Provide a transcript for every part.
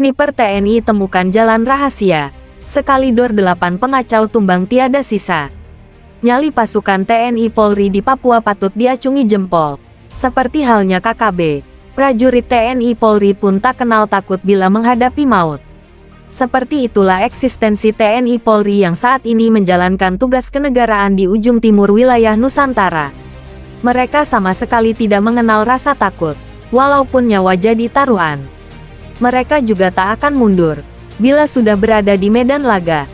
Sniper TNI temukan jalan rahasia. Sekalidor 8 pengacau tumbang tiada sisa. Nyali pasukan TNI Polri di Papua patut diacungi jempol. Seperti halnya KKB, prajurit TNI Polri pun tak kenal takut bila menghadapi maut. Seperti itulah eksistensi TNI Polri yang saat ini menjalankan tugas kenegaraan di ujung timur wilayah Nusantara. Mereka sama sekali tidak mengenal rasa takut, walaupun nyawa jadi taruhan. Mereka juga tak akan mundur bila sudah berada di medan laga.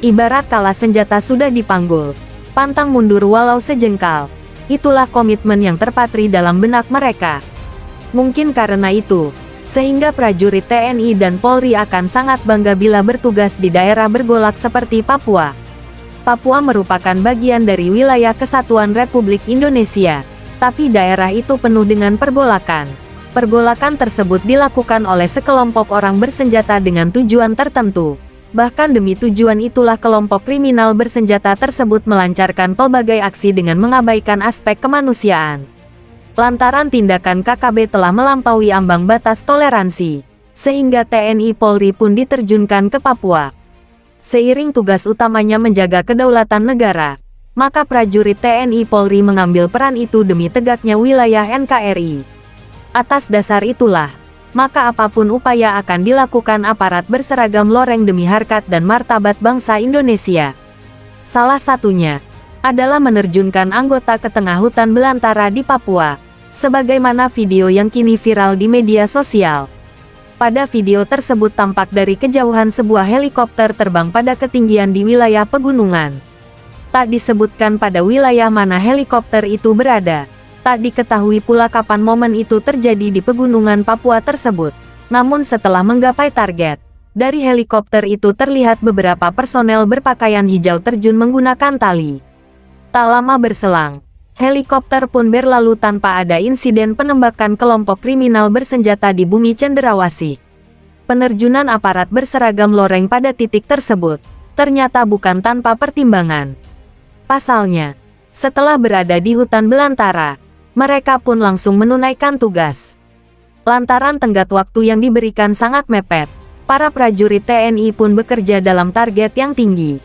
Ibarat kala senjata sudah dipanggul, pantang mundur walau sejengkal. Itulah komitmen yang terpatri dalam benak mereka. Mungkin karena itu, sehingga prajurit TNI dan Polri akan sangat bangga bila bertugas di daerah bergolak seperti Papua. Papua merupakan bagian dari wilayah Kesatuan Republik Indonesia, tapi daerah itu penuh dengan pergolakan. Pergolakan tersebut dilakukan oleh sekelompok orang bersenjata dengan tujuan tertentu. Bahkan demi tujuan itulah kelompok kriminal bersenjata tersebut melancarkan pelbagai aksi dengan mengabaikan aspek kemanusiaan. Lantaran tindakan KKB telah melampaui ambang batas toleransi, sehingga TNI Polri pun diterjunkan ke Papua. Seiring tugas utamanya menjaga kedaulatan negara, maka prajurit TNI Polri mengambil peran itu demi tegaknya wilayah NKRI. Atas dasar itulah, maka apapun upaya akan dilakukan aparat berseragam loreng demi harkat dan martabat bangsa Indonesia. Salah satunya adalah menerjunkan anggota ke tengah hutan belantara di Papua, sebagaimana video yang kini viral di media sosial. Pada video tersebut tampak dari kejauhan sebuah helikopter terbang pada ketinggian di wilayah pegunungan. Tak disebutkan pada wilayah mana helikopter itu berada. Tak diketahui pula kapan momen itu terjadi di pegunungan Papua tersebut. Namun setelah menggapai target, dari helikopter itu terlihat beberapa personel berpakaian hijau terjun menggunakan tali. Tak lama berselang, helikopter pun berlalu tanpa ada insiden penembakan kelompok kriminal bersenjata di bumi Cenderawasih. Penerjunan aparat berseragam loreng pada titik tersebut ternyata bukan tanpa pertimbangan. Pasalnya, setelah berada di hutan belantara, mereka pun langsung menunaikan tugas. Lantaran tenggat waktu yang diberikan sangat mepet, para prajurit TNI pun bekerja dalam target yang tinggi.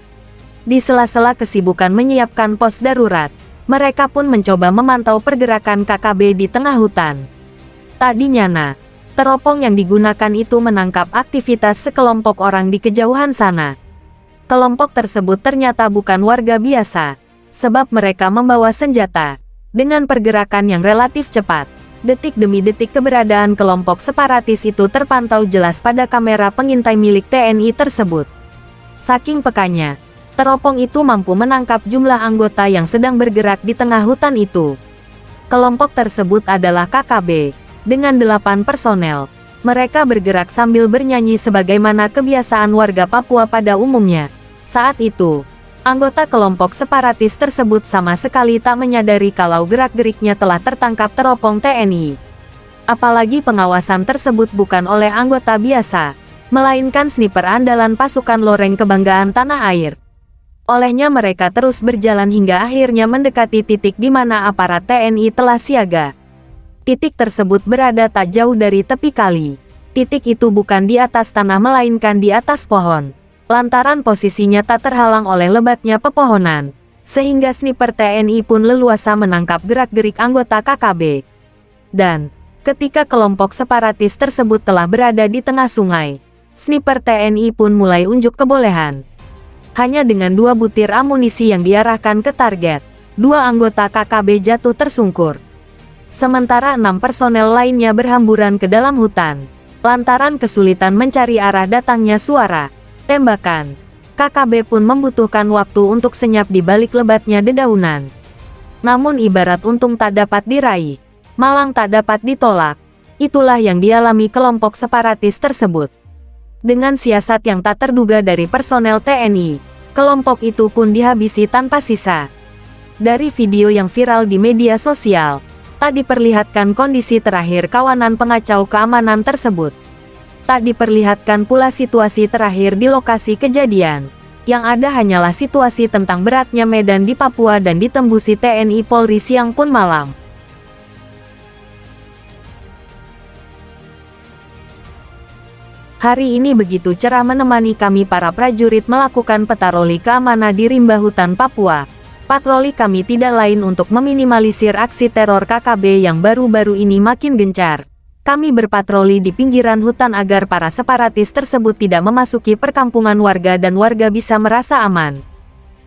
Di sela-sela kesibukan menyiapkan pos darurat, mereka pun mencoba memantau pergerakan KKB di tengah hutan. Tak dinyana, teropong yang digunakan itu menangkap aktivitas sekelompok orang di kejauhan sana. Kelompok tersebut ternyata bukan warga biasa, sebab mereka membawa senjata. Dengan pergerakan yang relatif cepat, detik demi detik keberadaan kelompok separatis itu terpantau jelas pada kamera pengintai milik TNI tersebut. Saking pekanya, teropong itu mampu menangkap jumlah anggota yang sedang bergerak di tengah hutan itu. Kelompok tersebut adalah KKB, dengan 8 personel. Mereka bergerak sambil bernyanyi sebagaimana kebiasaan warga Papua pada umumnya. Saat itu, anggota kelompok separatis tersebut sama sekali tak menyadari kalau gerak-geriknya telah tertangkap teropong TNI. Apalagi pengawasan tersebut bukan oleh anggota biasa, melainkan sniper andalan pasukan loreng kebanggaan tanah air. Olehnya mereka terus berjalan hingga akhirnya mendekati titik di mana aparat TNI telah siaga. Titik tersebut berada tak jauh dari tepi kali. Titik itu bukan di atas tanah melainkan di atas pohon. Lantaran posisinya tak terhalang oleh lebatnya pepohonan, sehingga sniper TNI pun leluasa menangkap gerak-gerik anggota KKB. Dan, ketika kelompok separatis tersebut telah berada di tengah sungai, sniper TNI pun mulai unjuk kebolehan. Hanya dengan 2 butir amunisi yang diarahkan ke target, 2 anggota KKB jatuh tersungkur. Sementara 6 personel lainnya berhamburan ke dalam hutan. Lantaran kesulitan mencari arah datangnya suara tembakan, KKB pun membutuhkan waktu untuk senyap di balik lebatnya dedaunan. Namun ibarat untung tak dapat diraih, malang tak dapat ditolak. Itulah yang dialami kelompok separatis tersebut. Dengan siasat yang tak terduga dari personel TNI, kelompok itu pun dihabisi tanpa sisa. Dari video yang viral di media sosial, tak diperlihatkan kondisi terakhir kawanan pengacau keamanan tersebut. Tak diperlihatkan pula situasi terakhir di lokasi kejadian. Yang ada hanyalah situasi tentang beratnya medan di Papua dan ditembusi TNI Polri siang pun malam. Hari ini begitu cerah menemani kami para prajurit melakukan patroli keamanan di rimba hutan Papua. Patroli kami tidak lain untuk meminimalisir aksi teror KKB yang baru-baru ini makin gencar. Kami berpatroli di pinggiran hutan agar para separatis tersebut tidak memasuki perkampungan warga dan warga bisa merasa aman.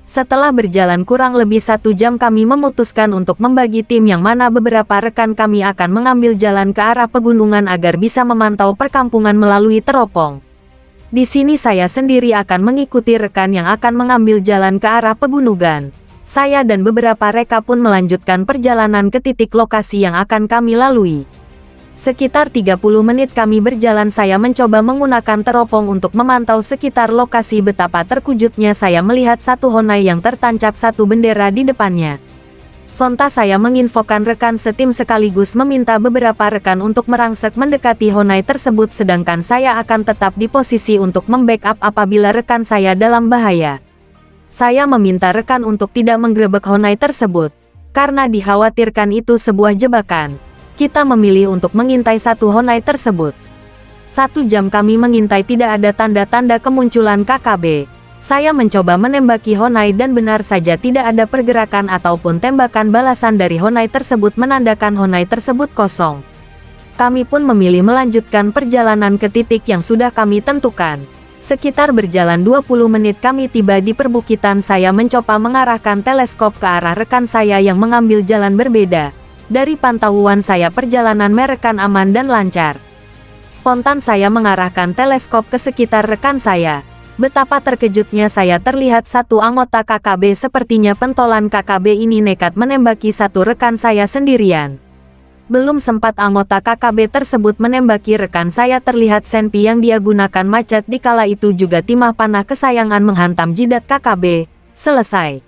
Setelah berjalan kurang lebih 1 jam kami memutuskan untuk membagi tim yang mana beberapa rekan kami akan mengambil jalan ke arah pegunungan agar bisa memantau perkampungan melalui teropong. Di sini saya sendiri akan mengikuti rekan yang akan mengambil jalan ke arah pegunungan. Saya dan beberapa rekan pun melanjutkan perjalanan ke titik lokasi yang akan kami lalui. Sekitar 30 menit kami berjalan saya mencoba menggunakan teropong untuk memantau sekitar lokasi betapa terkejutnya saya melihat satu honai yang tertancap satu bendera di depannya. Sontak saya menginfokan rekan setim sekaligus meminta beberapa rekan untuk merangsek mendekati honai tersebut sedangkan saya akan tetap di posisi untuk membackup apabila rekan saya dalam bahaya. Saya meminta rekan untuk tidak menggerebek honai tersebut, karena dikhawatirkan itu sebuah jebakan. Kita memilih untuk mengintai satu honai tersebut. 1 jam kami mengintai tidak ada tanda-tanda kemunculan KKB. Saya mencoba menembaki honai dan benar saja tidak ada pergerakan ataupun tembakan balasan dari honai tersebut menandakan honai tersebut kosong. Kami pun memilih melanjutkan perjalanan ke titik yang sudah kami tentukan. Sekitar berjalan 20 menit kami tiba di perbukitan saya mencoba mengarahkan teleskop ke arah rekan saya yang mengambil jalan berbeda. Dari pantauan saya perjalanan merekan aman dan lancar. Spontan saya mengarahkan teleskop ke sekitar rekan saya. Betapa terkejutnya saya terlihat satu anggota KKB sepertinya pentolan KKB ini nekat menembaki satu rekan saya sendirian. Belum sempat anggota KKB tersebut menembaki rekan saya terlihat senpi yang dia gunakan macet dikala itu juga timah panah kesayangan menghantam jidat KKB. Selesai.